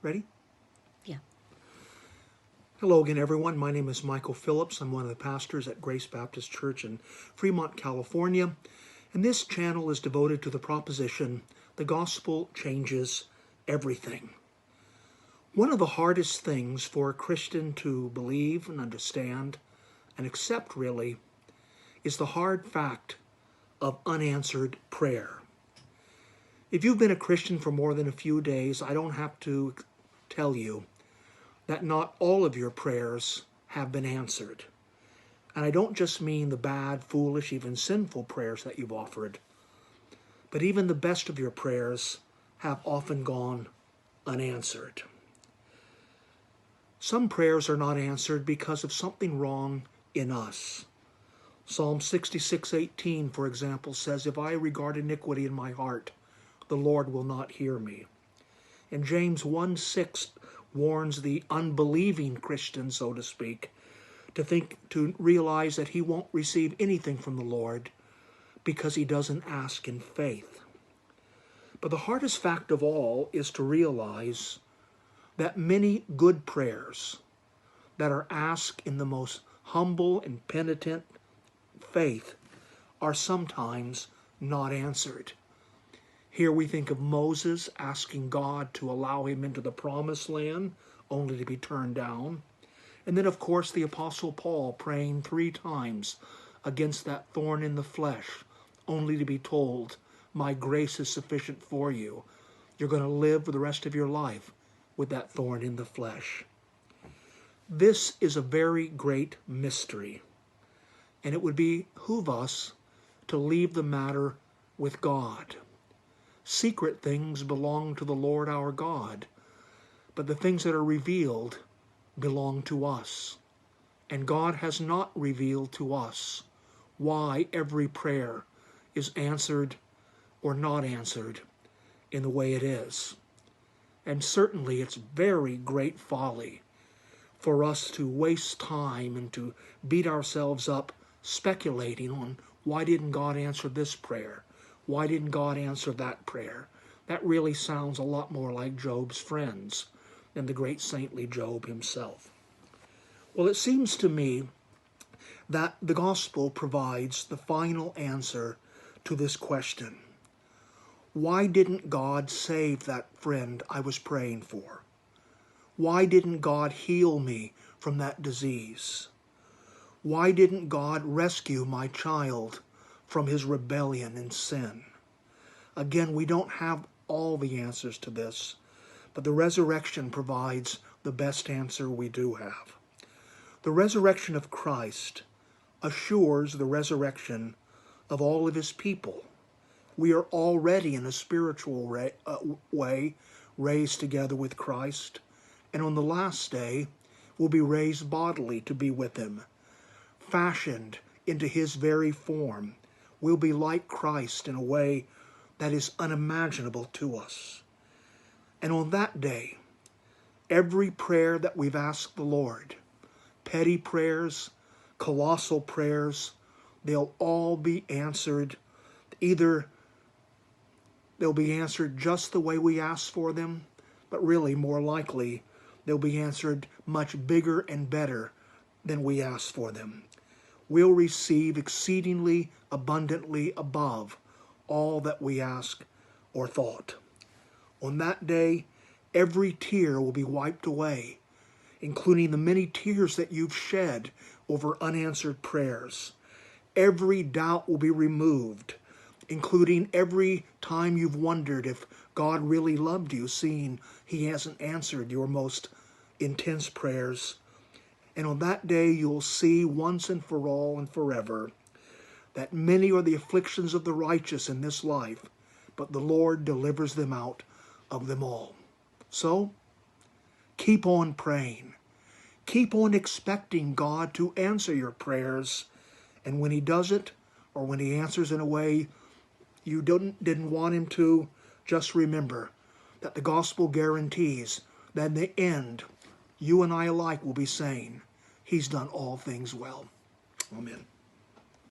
Ready? Yeah. Hello again, everyone. My name is Michael Phillips. I'm one of the pastors at Grace Baptist Church in Fremont, California. And this channel is devoted to the proposition, the gospel changes everything. One of the hardest things for a Christian to believe and understand and accept, really, is the hard fact of unanswered prayer. If you've been a Christian for more than a few days, I don't have to tell you that not all of your prayers have been answered. And I don't just mean the bad, foolish, even sinful prayers that you've offered, but even the best of your prayers have often gone unanswered. Some prayers are not answered because of something wrong in us. Psalm 66:18, for example, says, "If I regard iniquity in my heart, the Lord will not hear me." And James 1:6 warns the unbelieving Christian, so to speak, to realize that he won't receive anything from the Lord because he doesn't ask in faith. But the hardest fact of all is to realize that many good prayers that are asked in the most humble and penitent faith are sometimes not answered. Here we think of Moses asking God to allow him into the promised land, only to be turned down. And then, of course, the Apostle Paul praying 3 times against that thorn in the flesh, only to be told, "My grace is sufficient for you." You're going to live for the rest of your life with that thorn in the flesh. This is a very great mystery, and it would behoove us to leave the matter with God. Secret things belong to the Lord our God, but the things that are revealed belong to us. And God has not revealed to us why every prayer is answered or not answered in the way it is. And certainly it's very great folly for us to waste time and to beat ourselves up speculating on why didn't God answer this prayer? Why didn't God answer that prayer? That really sounds a lot more like Job's friends than the great saintly Job himself. Well, it seems to me that the gospel provides the final answer to this question. Why didn't God save that friend I was praying for? Why didn't God heal me from that disease? Why didn't God rescue my child from his rebellion and sin? Again, we don't have all the answers to this, but the resurrection provides the best answer we do have. The resurrection of Christ assures the resurrection of all of his people. We are already in a spiritual way raised together with Christ, and on the last day will be raised bodily to be with him, fashioned into his very form. We'll be like Christ in a way that is unimaginable to us. And on that day, every prayer that we've asked the Lord, petty prayers, colossal prayers, they'll all be answered. Either they'll be answered just the way we asked for them, but really more likely they'll be answered much bigger and better than we asked for them. We'll receive exceedingly abundantly above all that we ask or thought. On that day, every tear will be wiped away, including the many tears that you've shed over unanswered prayers. Every doubt will be removed, including every time you've wondered if God really loved you, seeing he hasn't answered your most intense prayers. And on that day, you'll see once and for all and forever that many are the afflictions of the righteous in this life, but the Lord delivers them out of them all. So, keep on praying. Keep on expecting God to answer your prayers. And when he does it, or when he answers in a way you didn't want him to, just remember that the gospel guarantees that in the end, you and I alike will be saying, he's done all things well. Amen.